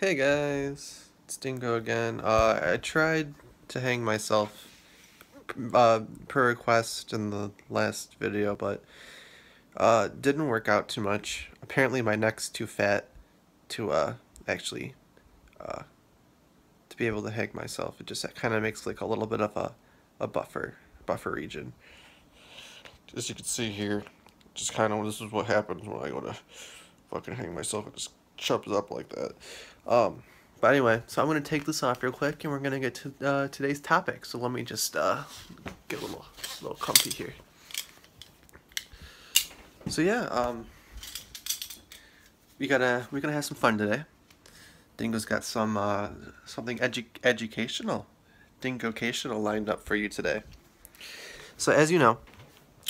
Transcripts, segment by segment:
Hey guys, it's Dingo again. I tried to hang myself per request in the last video, but didn't work out too much. Apparently my neck's too fat to actually uh, to be able to hang myself. It just kind of makes like a little bit of a buffer region. As you can see here, just kind of this is what happens when I go to fucking hang myself. It just chops up like that. But anyway, so I'm gonna take this off real quick, and we're gonna get to today's topic. So let me just get a little comfy here. So yeah, we're gonna have some fun today. Dingo's got some something educational, Dingocational lined up for you today. So as you know,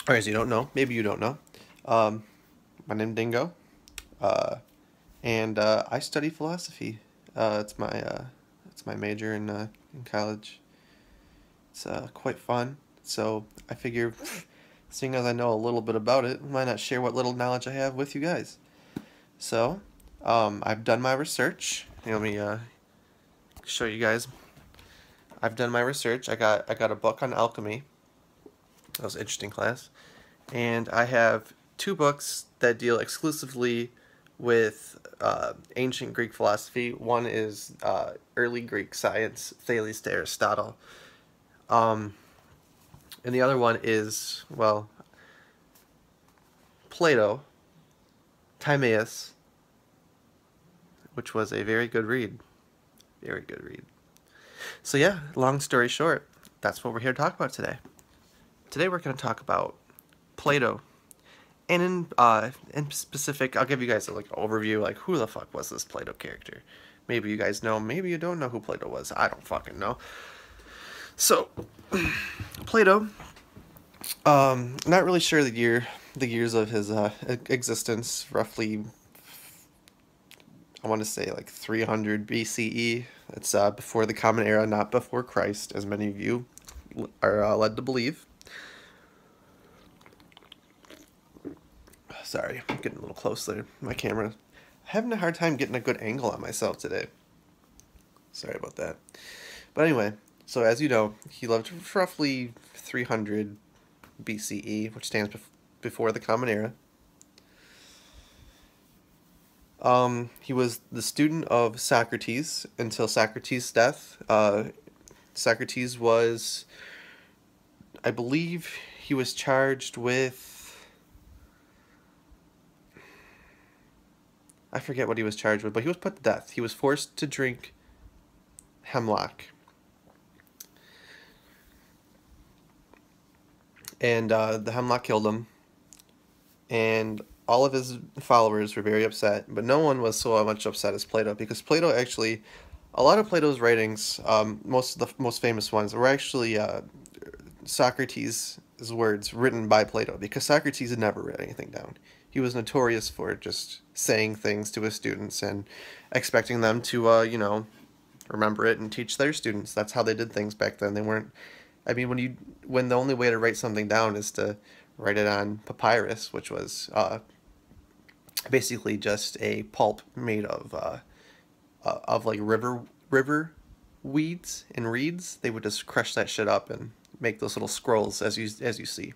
or as you don't know, maybe you don't know, um, my name's Dingo, uh, and I study philosophy. It's my major in college. It's quite fun. So I figure, seeing as I know a little bit about it, why not share what little knowledge I have with you guys? So, I've done my research. Let me show you guys. I've done my research. I got a book on alchemy. That was an interesting class, and I have two books that deal exclusively with ancient Greek philosophy. One is early Greek science, Thales to Aristotle. Um, and the other one is, well, Plato, Timaeus, which was a very good read. Very good read. So yeah, long story short, that's what we're here to talk about today. Today we're going to talk about Plato. And in specific, I'll give you guys a like overview, like who the fuck was this Plato character? Maybe you guys know, maybe you don't know who Plato was. I don't fucking know. So, Plato, not really sure the years of his existence. Roughly, I want to say like 300 BCE. It's before the Common Era, not before Christ, as many of you are led to believe. Sorry, I'm getting a little closer. My camera. I'm having a hard time getting a good angle on myself today. Sorry about that. But anyway, so as you know, he lived roughly 300 BCE, which stands before the Common Era. He was the student of Socrates until Socrates' death. Socrates was, I believe, he was charged with. I forget what he was charged with, but he was put to death. He was forced to drink hemlock. And the hemlock killed him. And all of his followers were very upset, but no one was so much upset as Plato, because Plato actually, a lot of Plato's writings, most of the most famous ones, were actually Socrates' words written by Plato, because Socrates had never written anything down. He was notorious for just saying things to his students and expecting them to, remember it and teach their students. That's how they did things back then. They weren't. I mean, when the only way to write something down is to write it on papyrus, which was basically just a pulp made of like river weeds and reeds. They would just crush that shit up and make those little scrolls as you see.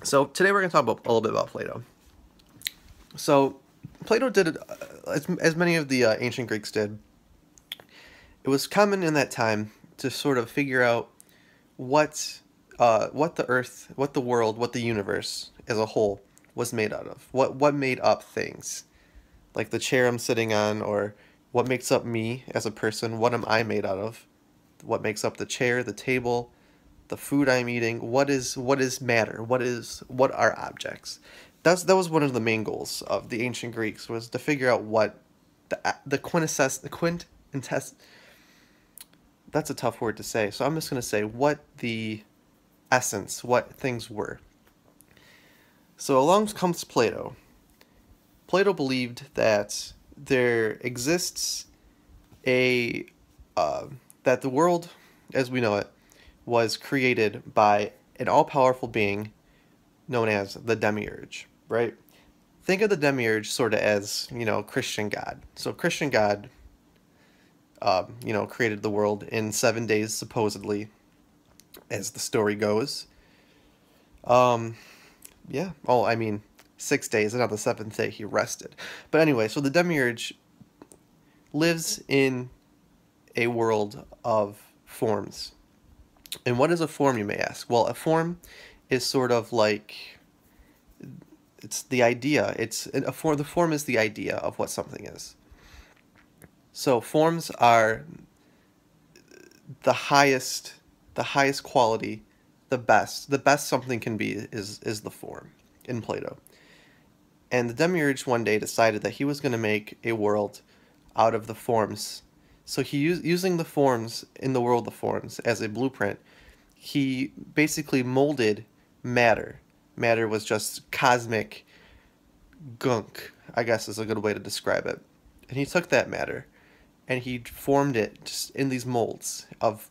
So today we're going to talk about a little bit about Plato. So Plato did as many of the ancient Greeks did. It was common in that time to sort of figure out what the earth, what the world, what the universe as a whole was made out of. What made up things, like the chair I'm sitting on, or what makes up me as a person. What am I made out of? What makes up the chair, the table, the food I'm eating? What is matter? What are objects? That was one of the main goals of the ancient Greeks, was to figure out what the quintessence, the quintessence. That's a tough word to say, so I'm just going to say what the essence, what things were. So along comes Plato. Plato believed that there exists a that the world as we know it was created by an all-powerful being known as the demiurge, right? think of the demiurge sort of as, Christian God. So Christian God, created the world in 7 days, supposedly, as the story goes. Um, yeah. Oh, I mean, 6 days, and on the seventh day he rested. But anyway, so the demiurge lives in a world of forms. And what is a form, you may ask? Well, a form is sort of like, it's the idea. It's a form. The form is the idea of what something is. So forms are the highest quality, the best something can be is the form in Plato. And the demiurge one day decided that he was going to make a world out of the forms. So using the forms in the world of forms as a blueprint, he basically molded matter. Matter was just cosmic gunk, I guess is a good way to describe it. And he took that matter and he formed it just in these molds of,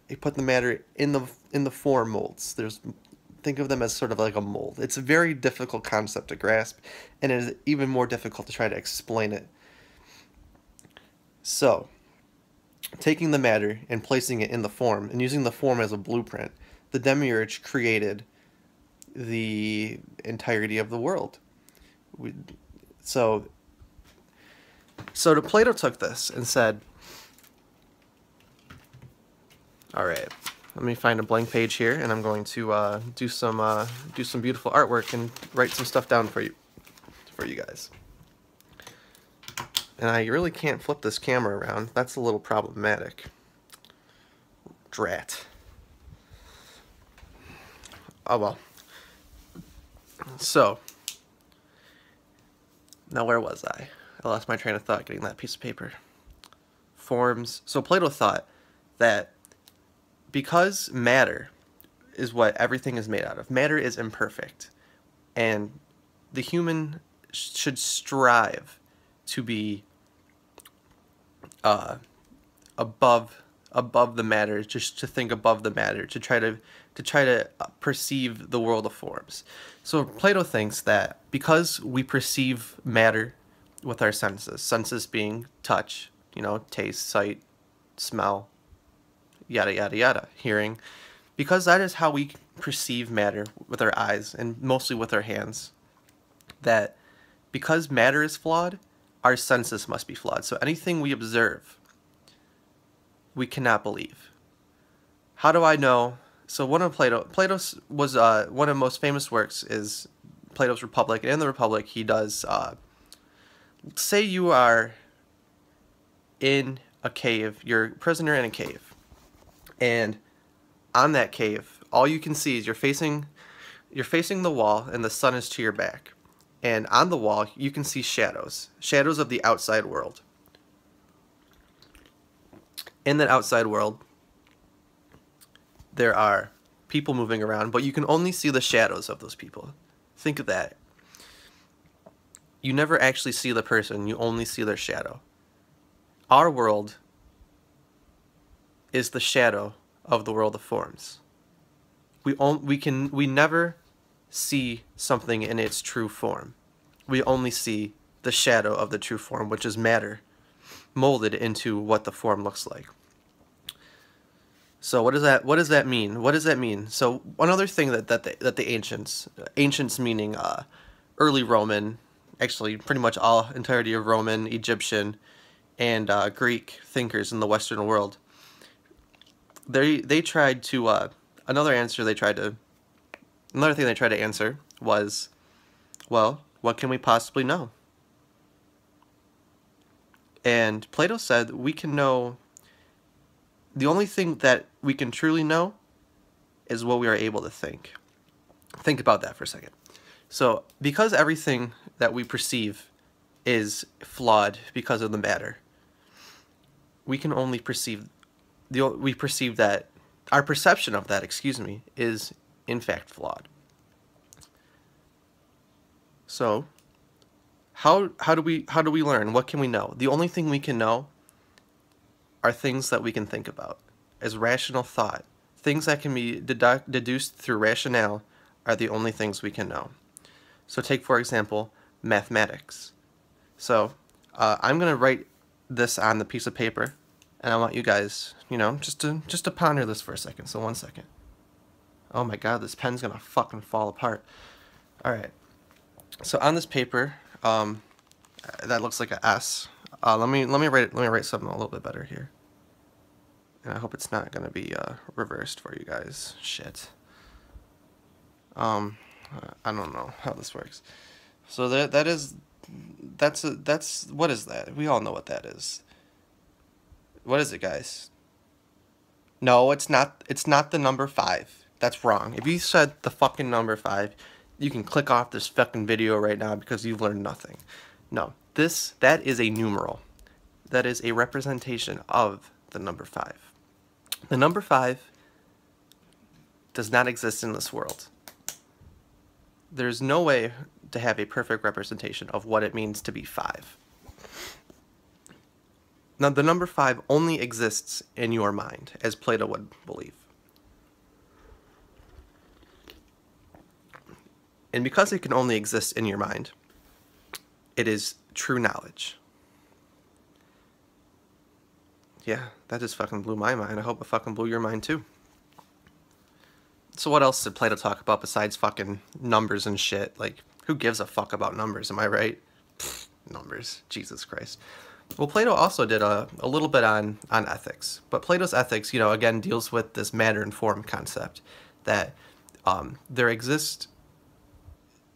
he put the matter in the form molds. Think of them as sort of like a mold. It's a very difficult concept to grasp, and it is even more difficult to try to explain it. So, taking the matter and placing it in the form, and using the form as a blueprint, the demiurge created the entirety of the world. So Plato took this and said, all right, let me find a blank page here, and I'm going to do some beautiful artwork and write some stuff down for you guys. And I really can't flip this camera around. That's a little problematic. Drat. Oh well. So, now where was I? I lost my train of thought getting that piece of paper. Forms. So Plato thought that because matter is what everything is made out of, matter is imperfect, and the human should strive to be above the matter, just to think above the matter, to try to perceive the world of forms. So Plato thinks that because we perceive matter with our senses being touch, taste, sight, smell, yada yada yada, hearing, because that is how we perceive matter with our eyes and mostly with our hands, that because matter is flawed, our senses must be flawed. So anything we observe, we cannot believe. How do I know? So Plato's was one of the most famous works is Plato's Republic, and in the Republic he does, say you are in a cave, you're a prisoner in a cave, and on that cave, all you can see is you're facing the wall, and the sun is to your back. And on the wall, you can see shadows of the outside world. In that outside world, there are people moving around, but you can only see the shadows of those people. Think of that. You never actually see the person, you only see their shadow. Our world is the shadow of the world of forms. We never see something in its true form. We only see the shadow of the true form, which is matter, molded into what the form looks like. So what does that mean? What does that mean? So one other thing that the ancients meaning early Roman, actually pretty much entirety of Roman, Egyptian, and Greek thinkers in the Western world, they tried to another thing they tried to answer was, well, what can we possibly know? And Plato said we can know, the only thing that we can truly know is what we are able to think. Think about that for a second. So because everything that we perceive is flawed because of the matter, we can only perceive that our perception of that, is in fact flawed. So how do we learn? What can we know? The only thing we can know are things that we can think about as rational thought. Things that can be deduced through rationale are the only things we can know. So take, for example, mathematics. So I'm gonna write this on the piece of paper, and I want you guys, just to ponder this for a second. So 1 second. Oh my God, this pen's gonna fucking fall apart. All right. So on this paper, that looks like a S. Let me write something a little bit better here. And I hope it's not gonna be reversed for you guys. Shit. I don't know how this works. So that's what is that? We all know what that is. What is it, guys? No, it's not. It's not the number 5. That's wrong. If you said the fucking number 5, you can click off this fucking video right now because you've learned nothing. No, that is a numeral. That is a representation of the number 5. The number 5 does not exist in this world. There's no way to have a perfect representation of what it means to be 5. Now, the number 5 only exists in your mind, as Plato would believe. And because it can only exist in your mind, it is true knowledge. Yeah, that just fucking blew my mind. I hope it fucking blew your mind too. So what else did Plato talk about besides fucking numbers and shit? Like, who gives a fuck about numbers, am I right? Pfft, numbers, Jesus Christ. Well, Plato also did a little bit on ethics. But Plato's ethics, again, deals with this matter and form concept. That there exists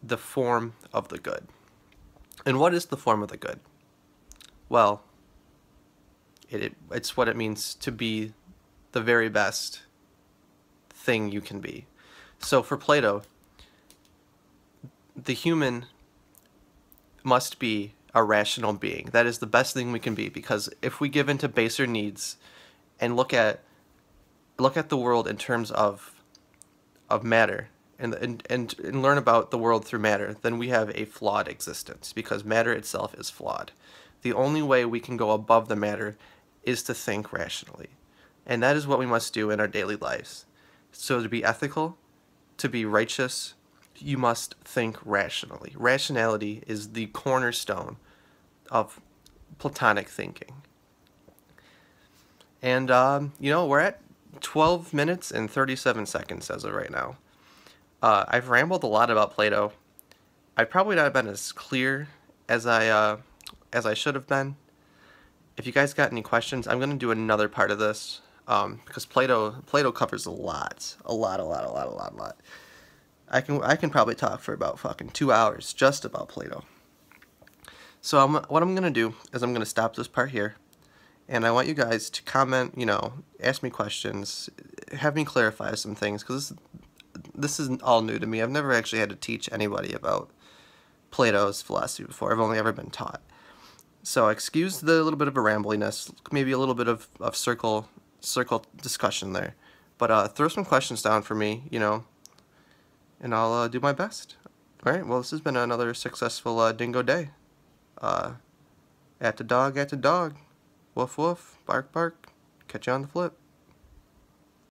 the form of the good. And what is the form of the good? Well, it's what it means to be the very best thing you can be. So for Plato, the human must be a rational being. That is the best thing we can be, because if we give in to baser needs and look at the world in terms of matter and learn about the world through matter, then we have a flawed existence, because matter itself is flawed. The only way we can go above the matter is to think rationally. And that is what we must do in our daily lives. So to be ethical, to be righteous, you must think rationally. Rationality is the cornerstone of Platonic thinking. And, we're at 12 minutes and 37 seconds as of right now. I've rambled a lot about Plato. I've probably not been as clear as I should have been. If you guys got any questions, I'm going to do another part of this, because Plato covers a lot. I can probably talk for about fucking 2 hours just about Plato. So what I'm going to do is I'm going to stop this part here, and I want you guys to comment, ask me questions, have me clarify some things, because this is all new to me. I've never actually had to teach anybody about Plato's philosophy before. I've only ever been taught. So excuse the little bit of a rambliness, maybe a little bit of circle discussion there. But throw some questions down for me, and I'll do my best. All right, well, this has been another successful Dingo day. At the dog, woof woof, bark bark, catch you on the flip.